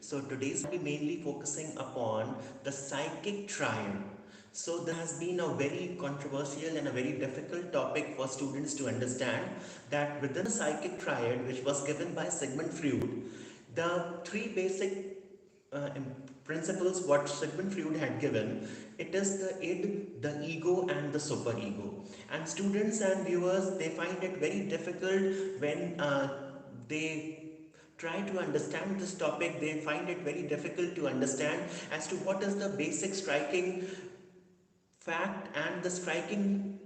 So today's we'll be mainly focusing upon the psychic triad. So this has been a very controversial and a very difficult topic for students to understand that within the psychic triad, which was given by Sigmund Freud, the three basic principles what Sigmund Freud had given, it is the id, the ego and the superego. And students and viewers, they find it very difficult when they try to understand this topic. They find it very difficult to understand as to what is the basic striking fact and the striking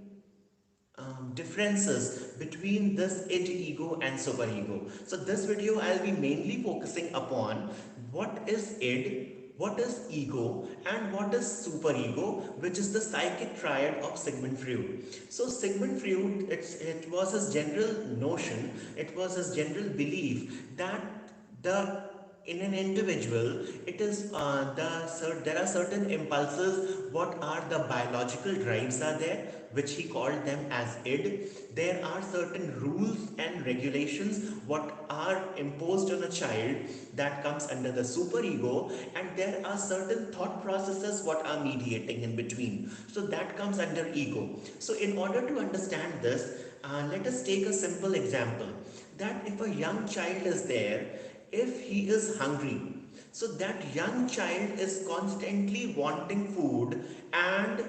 differences between this id, ego and superego. So this video I'll be mainly focusing upon what is id, what is ego and what is superego, which is the psychic triad of Sigmund Freud. So Sigmund Freud, it was his general notion, it was his general belief that the in an individual, it is there are certain impulses what are the biological drives are there, which he called them as id. There are certain rules and regulations what are imposed on a child, that comes under the superego, and there are certain thought processes what are mediating in between, so that comes under ego. So in order to understand this, let us take a simple example, that if a young child is there, if he is hungry, so that young child is constantly wanting food, and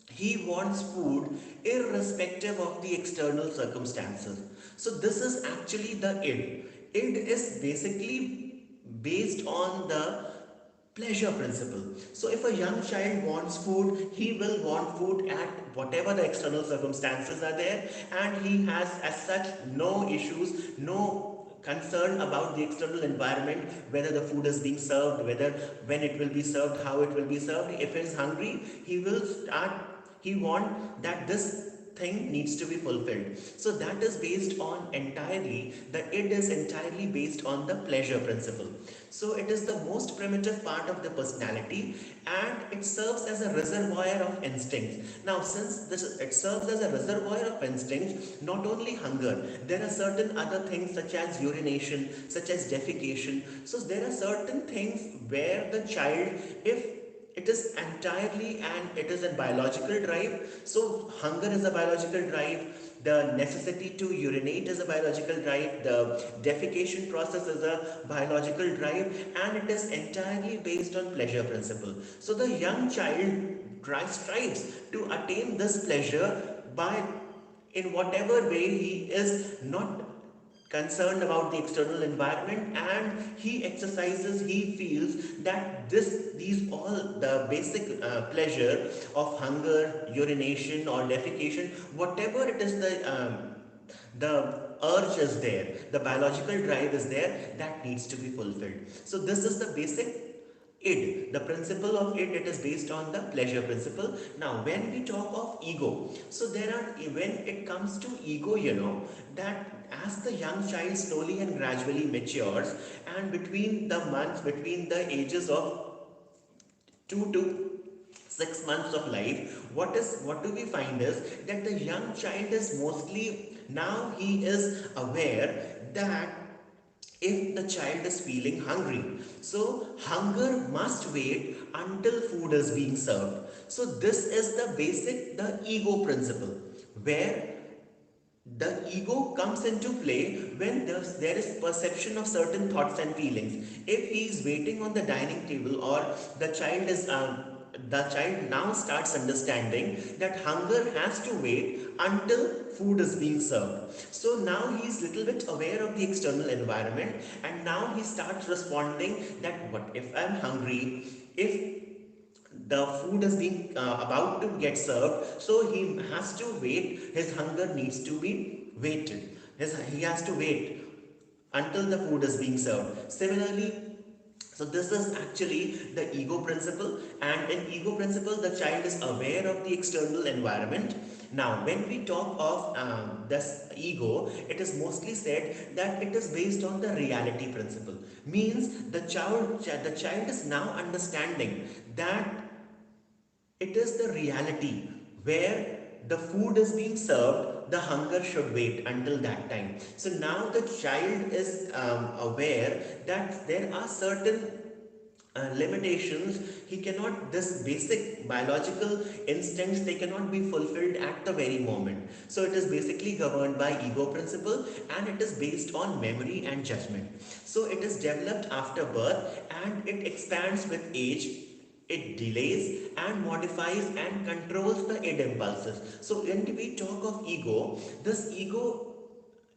he wants food irrespective of the external circumstances. So this is actually the id. Id is basically based on the pleasure principle. So if a young child wants food, he will want food at whatever the external circumstances are there, and he has as such no issues, no concern about the external environment, whether the food is being served, whether when it will be served, how it will be served. If he is hungry, he want that this thing needs to be fulfilled. So that is based on entirely, the id is entirely based on the pleasure principle. So it is the most primitive part of the personality, and it serves as a reservoir of instincts. Now since it serves as a reservoir of instincts, not only hunger, there are certain other things such as urination, such as defecation. So there are certain things where the child, if it is entirely, and it is a biological drive. So hunger is a biological drive, the necessity to urinate is a biological drive, the defecation process is a biological drive, and it is entirely based on pleasure principle. So the young child strives to attain this pleasure by, in whatever way he is not concerned about the external environment, and he exercises, he feels that these all the basic pleasure of hunger, urination or defecation, whatever it is, the urge is there, the biological drive is there, that needs to be fulfilled. So this is the basic id, the principle of id. It is based on the pleasure principle. Now when we talk of ego, so there are, when it comes to ego, that as the young child slowly and gradually matures, and between the months, between the ages of 2 to 6 months of life, what do we find is that the young child is mostly, now he is aware that if the child is feeling hungry, so hunger must wait until food is being served. So this is the basic, the ego principle, where the ego comes into play when there is perception of certain thoughts and feelings. If he is waiting on the dining table, or the child now starts understanding that hunger has to wait until food is being served. So now he is little bit aware of the external environment, and now he starts responding that, what if I'm hungry, if the food is being about to get served, so he has to wait, his hunger needs to be waited, he has to wait until the food is being served. Similarly, so this is actually the ego principle, and in ego principle the child is aware of the external environment. Now when we talk of this ego, it is mostly said that it is based on the reality principle. Means the child is now understanding that it is the reality where the food is being served the hunger should wait until that time. So now the child is aware that there are certain limitations. He cannot, this basic biological instincts, they cannot be fulfilled at the very moment. So it is basically governed by ego principle, and it is based on memory and judgment. So it is developed after birth, and it expands with age. It delays and modifies and controls the id impulses. So when we talk of ego, this ego,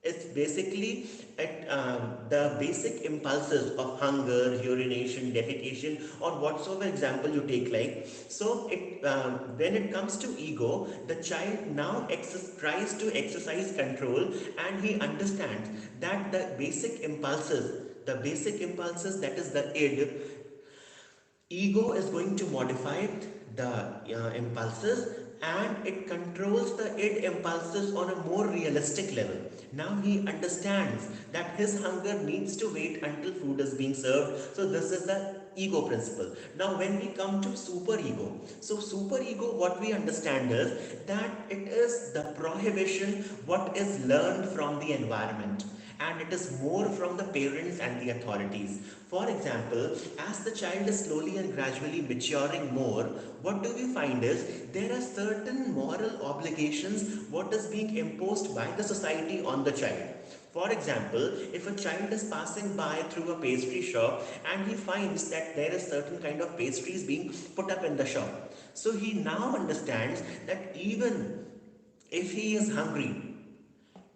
it's basically at the basic impulses of hunger, urination, defecation, or whatsoever example you take. Like, so it when it comes to ego, the child now tries to exercise control, and he understands that the basic impulses, that is the id, ego is going to modify the impulses, and it controls the id impulses on a more realistic level. Now he understands that his hunger needs to wait until food is being served. So this is the ego principle. Now when we come to superego, so superego, what we understand is that it is the prohibition what is learned from the environment, and it is more from the parents and the authorities. For example, as the child is slowly and gradually maturing more, what do we find is there are certain moral obligations what is being imposed by the society on the child. For example, if a child is passing by through a pastry shop and he finds that there is certain kind of pastries being put up in the shop, so he now understands that even if he is hungry,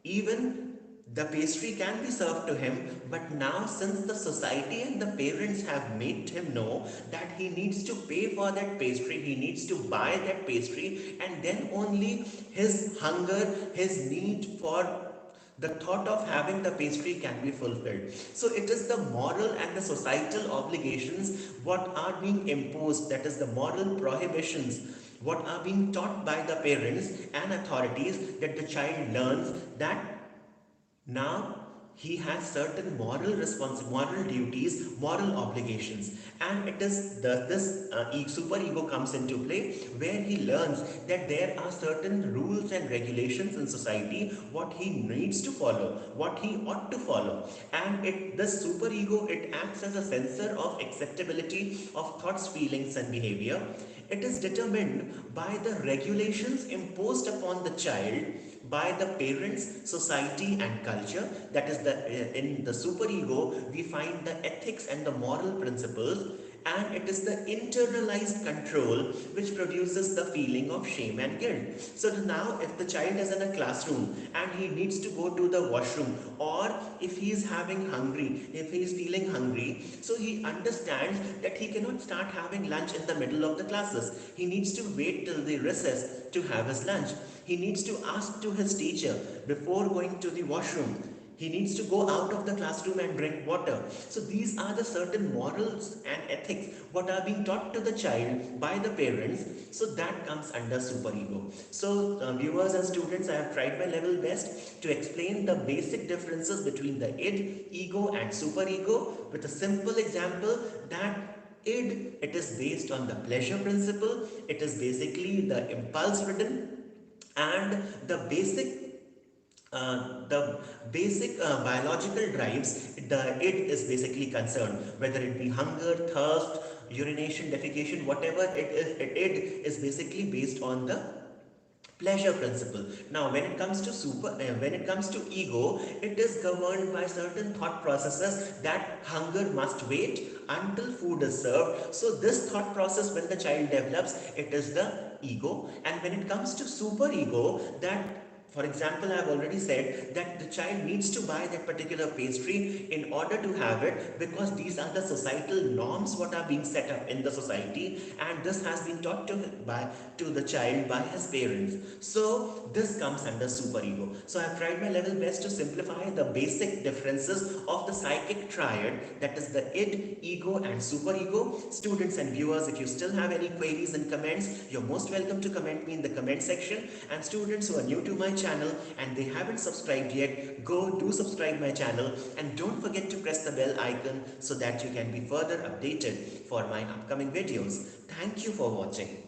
even the pastry can be served to him, but now since the society and the parents have made him know that he needs to pay for that pastry, he needs to buy that pastry, and then only his hunger, his need for the thought of having the pastry can be fulfilled. So it is the moral and the societal obligations what are being imposed, that is the moral prohibitions what are being taught by the parents and authorities, that the child learns that now he has certain moral duties, moral obligations, and it is this super ego comes into play, where he learns that there are certain rules and regulations in society what he needs to follow, what he ought to follow, and this super ego, it acts as a censor of acceptability of thoughts, feelings, and behavior. It is determined by the regulations imposed upon the child by the parents, society, and culture. That is in the superego we find the ethics and the moral principles, and it is the internalized control which produces the feeling of shame and guilt. So now if the child is in a classroom and he needs to go to the washroom, or if he is if he is feeling hungry, so he understands that he cannot start having lunch in the middle of the classes. He needs to wait till the recess to have his lunch. He needs to ask to his teacher before going to the washroom. He needs to go out of the classroom and drink water. So these are the certain morals and ethics what are being taught to the child by the parents. So that comes under superego. So viewers and students, I have tried my level best to explain the basic differences between the id, ego, and superego with a simple example that id, it is based on the pleasure principle. It is basically the impulse ridden, and the basic biological drives, the id is basically concerned, whether it be hunger, thirst, urination, defecation, whatever id is basically based on the pleasure principle. Now when it comes to ego, it is governed by certain thought processes that hunger must wait until food is served. So this thought process, when the child develops, it is the ego. And when it comes to superego, that, for example, I have already said that the child needs to buy that particular pastry in order to have it, because these are the societal norms what are being set up in the society, and this has been taught to the child by his parents. So this comes under superego. So I have tried my level best to simplify the basic differences of the psychic triad, that is the id, ego, and superego. Students and viewers, if you still have any queries and comments, you're most welcome to comment me in the comment section. And students who are new to my channel and they haven't subscribed yet, go do subscribe my channel, and don't forget to press the bell icon so that you can be further updated for my upcoming videos. Thank you for watching.